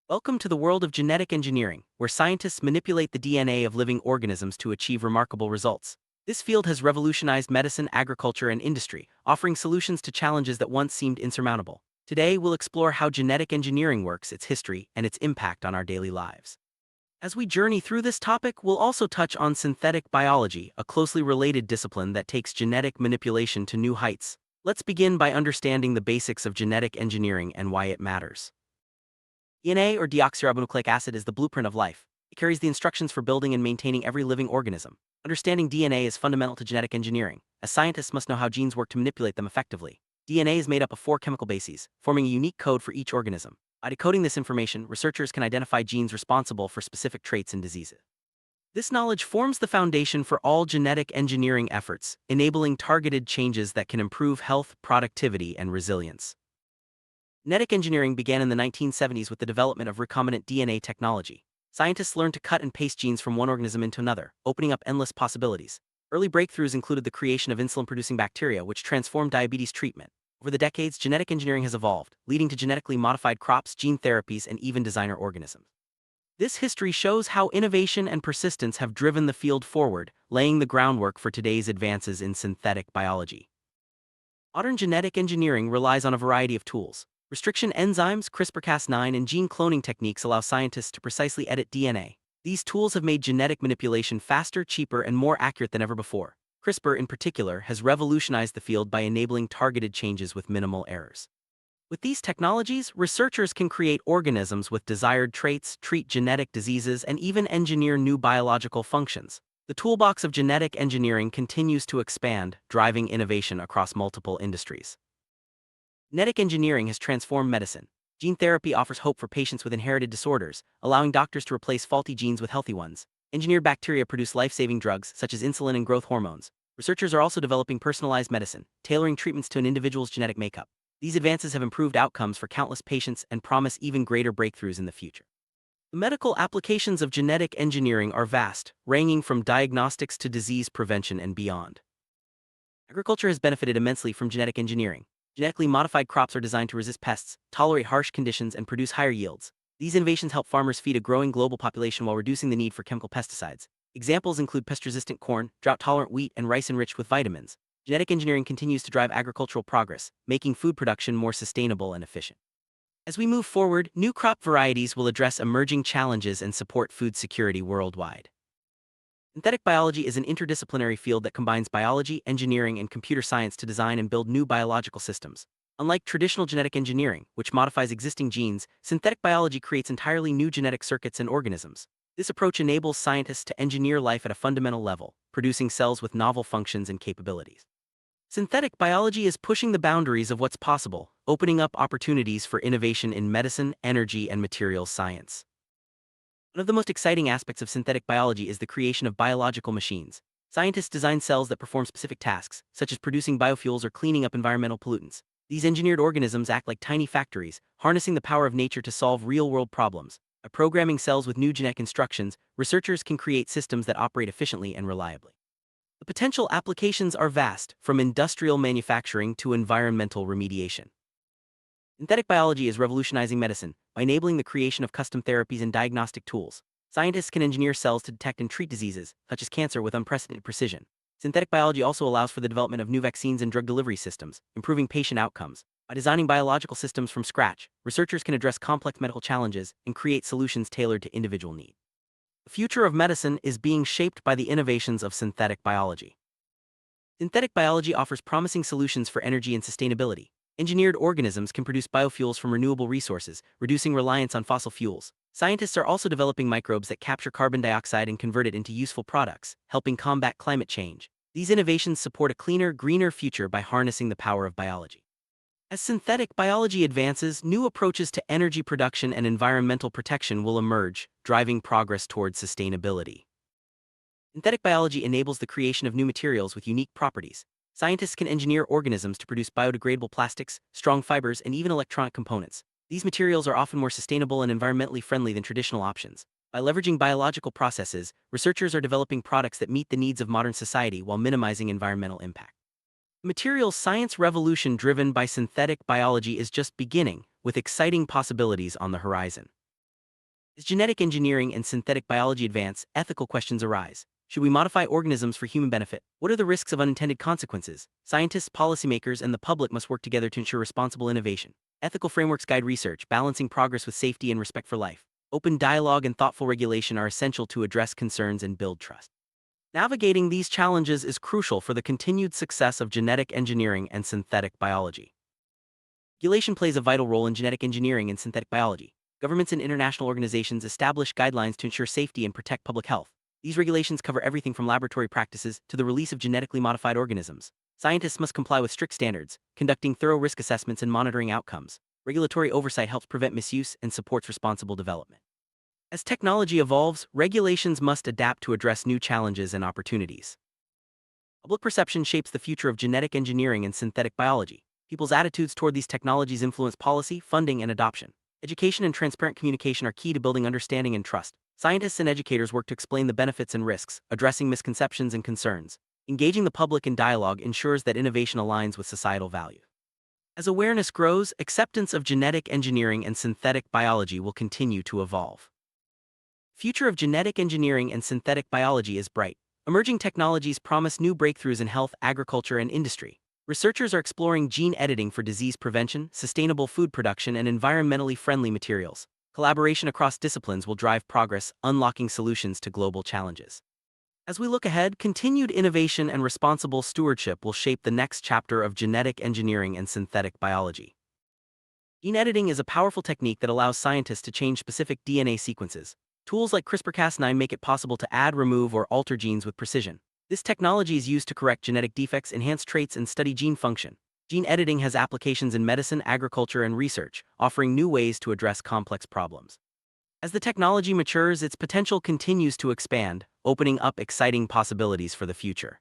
Welcome to the world of genetic engineering, where scientists manipulate the DNA of living organisms to achieve remarkable results. This field has revolutionized medicine, agriculture, and industry, offering solutions to challenges that once seemed insurmountable. Today, we'll explore how genetic engineering works, its history, and its impact on our daily lives. As we journey through this topic, we'll also touch on synthetic biology, a closely related discipline that takes genetic manipulation to new heights. Let's begin by understanding the basics of genetic engineering and why it matters. DNA, or deoxyribonucleic acid, is the blueprint of life. It carries the instructions for building and maintaining every living organism. Understanding DNA is fundamental to genetic engineering, as scientists must know how genes work to manipulate them effectively. DNA is made up of four chemical bases, forming a unique code for each organism. By decoding this information, researchers can identify genes responsible for specific traits and diseases. This knowledge forms the foundation for all genetic engineering efforts, enabling targeted changes that can improve health, productivity, and resilience. Genetic engineering began in the 1970s with the development of recombinant DNA technology. Scientists learned to cut and paste genes from one organism into another, opening up endless possibilities. Early breakthroughs included the creation of insulin-producing bacteria, which transformed diabetes treatment. Over the decades, genetic engineering has evolved, leading to genetically modified crops, gene therapies, and even designer organisms. This history shows how innovation and persistence have driven the field forward, laying the groundwork for today's advances in synthetic biology. Modern genetic engineering relies on a variety of tools. Restriction enzymes, CRISPR-Cas9, and gene cloning techniques allow scientists to precisely edit DNA. These tools have made genetic manipulation faster, cheaper, and more accurate than ever before. CRISPR, in particular, has revolutionized the field by enabling targeted changes with minimal errors. With these technologies, researchers can create organisms with desired traits, treat genetic diseases, and even engineer new biological functions. The toolbox of genetic engineering continues to expand, driving innovation across multiple industries. Genetic engineering has transformed medicine. Gene therapy offers hope for patients with inherited disorders, allowing doctors to replace faulty genes with healthy ones. Engineered bacteria produce life-saving drugs, such as insulin and growth hormones. Researchers are also developing personalized medicine, tailoring treatments to an individual's genetic makeup. These advances have improved outcomes for countless patients and promise even greater breakthroughs in the future. The medical applications of genetic engineering are vast, ranging from diagnostics to disease prevention and beyond. Agriculture has benefited immensely from genetic engineering. Genetically modified crops are designed to resist pests, tolerate harsh conditions, and produce higher yields. These innovations help farmers feed a growing global population while reducing the need for chemical pesticides. Examples include pest-resistant corn, drought-tolerant wheat, and rice enriched with vitamins. Genetic engineering continues to drive agricultural progress, making food production more sustainable and efficient. As we move forward, new crop varieties will address emerging challenges and support food security worldwide. Synthetic biology is an interdisciplinary field that combines biology, engineering, and computer science to design and build new biological systems. Unlike traditional genetic engineering, which modifies existing genes, synthetic biology creates entirely new genetic circuits and organisms. This approach enables scientists to engineer life at a fundamental level, producing cells with novel functions and capabilities. Synthetic biology is pushing the boundaries of what's possible, opening up opportunities for innovation in medicine, energy, and materials science. One of the most exciting aspects of synthetic biology is the creation of biological machines. Scientists design cells that perform specific tasks, such as producing biofuels or cleaning up environmental pollutants. These engineered organisms act like tiny factories, harnessing the power of nature to solve real-world problems. By programming cells with new genetic instructions, researchers can create systems that operate efficiently and reliably. The potential applications are vast, from industrial manufacturing to environmental remediation. Synthetic biology is revolutionizing medicine by enabling the creation of custom therapies and diagnostic tools. Scientists can engineer cells to detect and treat diseases, such as cancer, with unprecedented precision. Synthetic biology also allows for the development of new vaccines and drug delivery systems, improving patient outcomes. By designing biological systems from scratch, researchers can address complex medical challenges and create solutions tailored to individual needs. The future of medicine is being shaped by the innovations of synthetic biology. Synthetic biology offers promising solutions for energy and sustainability. Engineered organisms can produce biofuels from renewable resources, reducing reliance on fossil fuels. Scientists are also developing microbes that capture carbon dioxide and convert it into useful products, helping combat climate change. These innovations support a cleaner, greener future by harnessing the power of biology. As synthetic biology advances, new approaches to energy production and environmental protection will emerge, driving progress towards sustainability. Synthetic biology enables the creation of new materials with unique properties. Scientists can engineer organisms to produce biodegradable plastics, strong fibers, and even electronic components. These materials are often more sustainable and environmentally friendly than traditional options. By leveraging biological processes, researchers are developing products that meet the needs of modern society while minimizing environmental impact. The materials science revolution driven by synthetic biology is just beginning, with exciting possibilities on the horizon. As genetic engineering and synthetic biology advance, ethical questions arise. Should we modify organisms for human benefit? What are the risks of unintended consequences? Scientists, policymakers, and the public must work together to ensure responsible innovation. Ethical frameworks guide research, balancing progress with safety and respect for life. Open dialogue and thoughtful regulation are essential to address concerns and build trust. Navigating these challenges is crucial for the continued success of genetic engineering and synthetic biology. Regulation plays a vital role in genetic engineering and synthetic biology. Governments and international organizations establish guidelines to ensure safety and protect public health. These regulations cover everything from laboratory practices to the release of genetically modified organisms. Scientists must comply with strict standards, conducting thorough risk assessments and monitoring outcomes. Regulatory oversight helps prevent misuse and supports responsible development. As technology evolves, regulations must adapt to address new challenges and opportunities. Public perception shapes the future of genetic engineering and synthetic biology. People's attitudes toward these technologies influence policy, funding, and adoption. Education and transparent communication are key to building understanding and trust. Scientists and educators work to explain the benefits and risks, addressing misconceptions and concerns. Engaging the public in dialogue ensures that innovation aligns with societal value. As awareness grows, acceptance of genetic engineering and synthetic biology will continue to evolve. Future of genetic engineering and synthetic biology is bright. Emerging technologies promise new breakthroughs in health, agriculture, and industry. Researchers are exploring gene editing for disease prevention, sustainable food production, and environmentally friendly materials. Collaboration across disciplines will drive progress, unlocking solutions to global challenges. As we look ahead, continued innovation and responsible stewardship will shape the next chapter of genetic engineering and synthetic biology. Gene editing is a powerful technique that allows scientists to change specific DNA sequences. Tools like CRISPR-Cas9 make it possible to add, remove, or alter genes with precision. This technology is used to correct genetic defects, enhance traits, and study gene function. Gene editing has applications in medicine, agriculture, and research, offering new ways to address complex problems. As the technology matures, its potential continues to expand, opening up exciting possibilities for the future.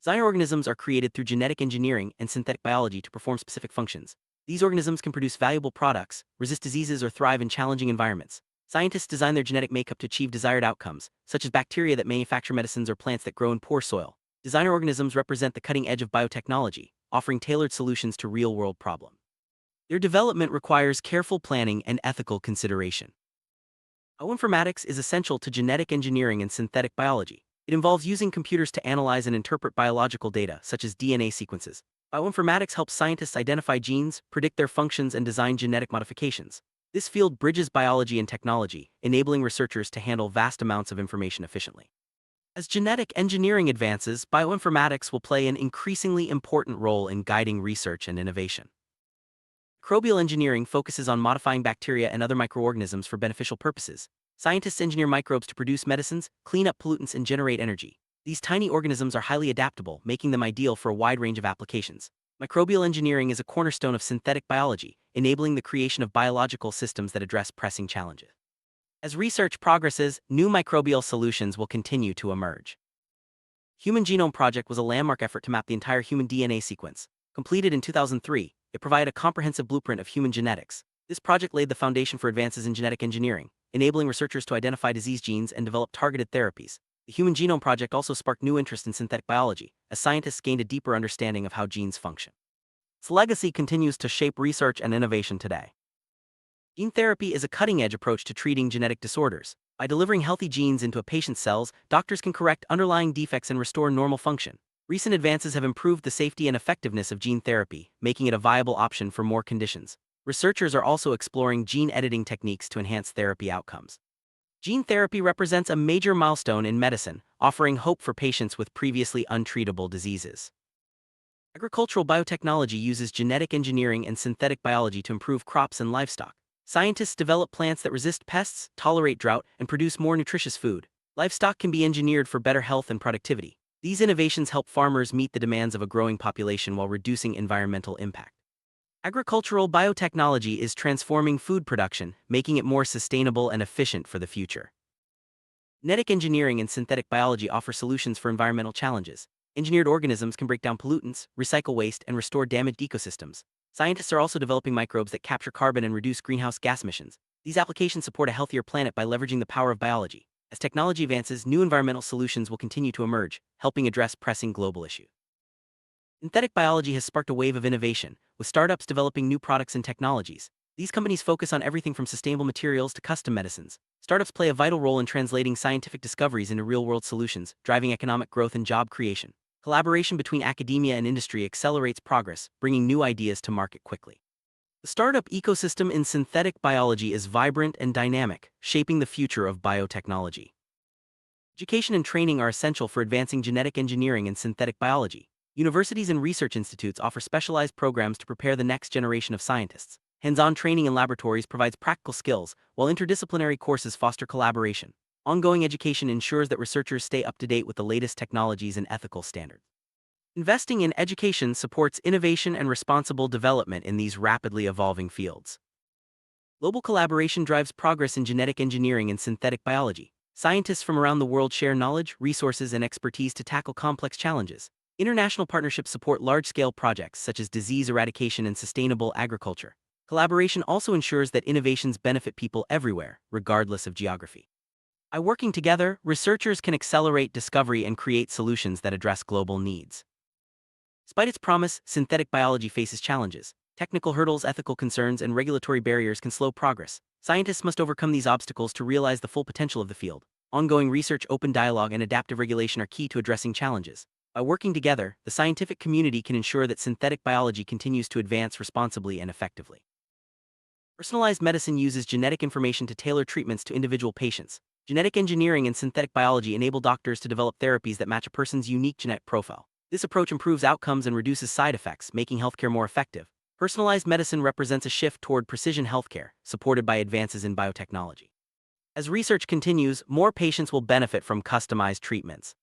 Designer organisms are created through genetic engineering and synthetic biology to perform specific functions. These organisms can produce valuable products, resist diseases, or thrive in challenging environments. Scientists design their genetic makeup to achieve desired outcomes, such as bacteria that manufacture medicines or plants that grow in poor soil. Designer organisms represent the cutting edge of biotechnology, offering tailored solutions to real-world problems. Their development requires careful planning and ethical consideration. Bioinformatics is essential to genetic engineering and synthetic biology. It involves using computers to analyze and interpret biological data, such as DNA sequences. Bioinformatics helps scientists identify genes, predict their functions, and design genetic modifications. This field bridges biology and technology, enabling researchers to handle vast amounts of information efficiently. As genetic engineering advances, bioinformatics will play an increasingly important role in guiding research and innovation. Microbial engineering focuses on modifying bacteria and other microorganisms for beneficial purposes. Scientists engineer microbes to produce medicines, clean up pollutants, and generate energy. These tiny organisms are highly adaptable, making them ideal for a wide range of applications. Microbial engineering is a cornerstone of synthetic biology, enabling the creation of biological systems that address pressing challenges. As research progresses, new microbial solutions will continue to emerge. Human Genome Project was a landmark effort to map the entire human DNA sequence. Completed in 2003, it provided a comprehensive blueprint of human genetics. This project laid the foundation for advances in genetic engineering, enabling researchers to identify disease genes and develop targeted therapies. The Human Genome Project also sparked new interest in synthetic biology, as scientists gained a deeper understanding of how genes function. Its legacy continues to shape research and innovation today. Gene therapy is a cutting-edge approach to treating genetic disorders. By delivering healthy genes into a patient's cells, doctors can correct underlying defects and restore normal function. Recent advances have improved the safety and effectiveness of gene therapy, making it a viable option for more conditions. Researchers are also exploring gene editing techniques to enhance therapy outcomes. Gene therapy represents a major milestone in medicine, offering hope for patients with previously untreatable diseases. Agricultural biotechnology uses genetic engineering and synthetic biology to improve crops and livestock. Scientists develop plants that resist pests, tolerate drought, and produce more nutritious food. Livestock can be engineered for better health and productivity. These innovations help farmers meet the demands of a growing population while reducing environmental impact. Agricultural biotechnology is transforming food production, making it more sustainable and efficient for the future. Genetic engineering and synthetic biology offer solutions for environmental challenges. Engineered organisms can break down pollutants, recycle waste, and restore damaged ecosystems. Scientists are also developing microbes that capture carbon and reduce greenhouse gas emissions. These applications support a healthier planet by leveraging the power of biology. As technology advances, new environmental solutions will continue to emerge, helping address pressing global issues. Synthetic biology has sparked a wave of innovation, with startups developing new products and technologies. These companies focus on everything from sustainable materials to custom medicines. Startups play a vital role in translating scientific discoveries into real-world solutions, driving economic growth and job creation. Collaboration between academia and industry accelerates progress, bringing new ideas to market quickly. The startup ecosystem in synthetic biology is vibrant and dynamic, shaping the future of biotechnology. Education and training are essential for advancing genetic engineering and synthetic biology. Universities and research institutes offer specialized programs to prepare the next generation of scientists. Hands-on training in laboratories provides practical skills, while interdisciplinary courses foster collaboration. Ongoing education ensures that researchers stay up to date with the latest technologies and ethical standards. Investing in education supports innovation and responsible development in these rapidly evolving fields. Global collaboration drives progress in genetic engineering and synthetic biology. Scientists from around the world share knowledge, resources, and expertise to tackle complex challenges. International partnerships support large-scale projects such as disease eradication and sustainable agriculture. Collaboration also ensures that innovations benefit people everywhere, regardless of geography. By working together, researchers can accelerate discovery and create solutions that address global needs. Despite its promise, synthetic biology faces challenges. Technical hurdles, ethical concerns, and regulatory barriers can slow progress. Scientists must overcome these obstacles to realize the full potential of the field. Ongoing research, open dialogue, and adaptive regulation are key to addressing challenges. By working together, the scientific community can ensure that synthetic biology continues to advance responsibly and effectively. Personalized medicine uses genetic information to tailor treatments to individual patients. Genetic engineering and synthetic biology enable doctors to develop therapies that match a person's unique genetic profile. This approach improves outcomes and reduces side effects, making healthcare more effective. Personalized medicine represents a shift toward precision healthcare, supported by advances in biotechnology. As research continues, more patients will benefit from customized treatments.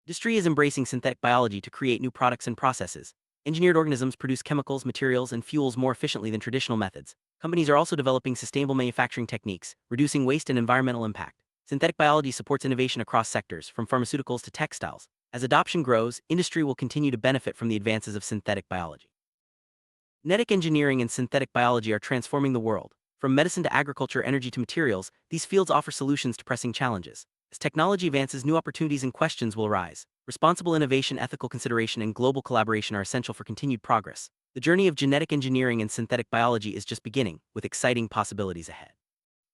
Industry is embracing synthetic biology to create new products and processes. Engineered organisms produce chemicals, materials, and fuels more efficiently than traditional methods. Companies are also developing sustainable manufacturing techniques, reducing waste and environmental impact. Synthetic biology supports innovation across sectors, from pharmaceuticals to textiles. As adoption grows, industry will continue to benefit from the advances of synthetic biology. Genetic engineering and synthetic biology are transforming the world. From medicine to agriculture, energy to materials, these fields offer solutions to pressing challenges. As technology advances, new opportunities and questions will arise. Responsible innovation, ethical consideration, and global collaboration are essential for continued progress. The journey of genetic engineering and synthetic biology is just beginning, with exciting possibilities ahead.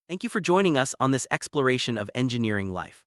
Thank you for joining us on this exploration of engineering life.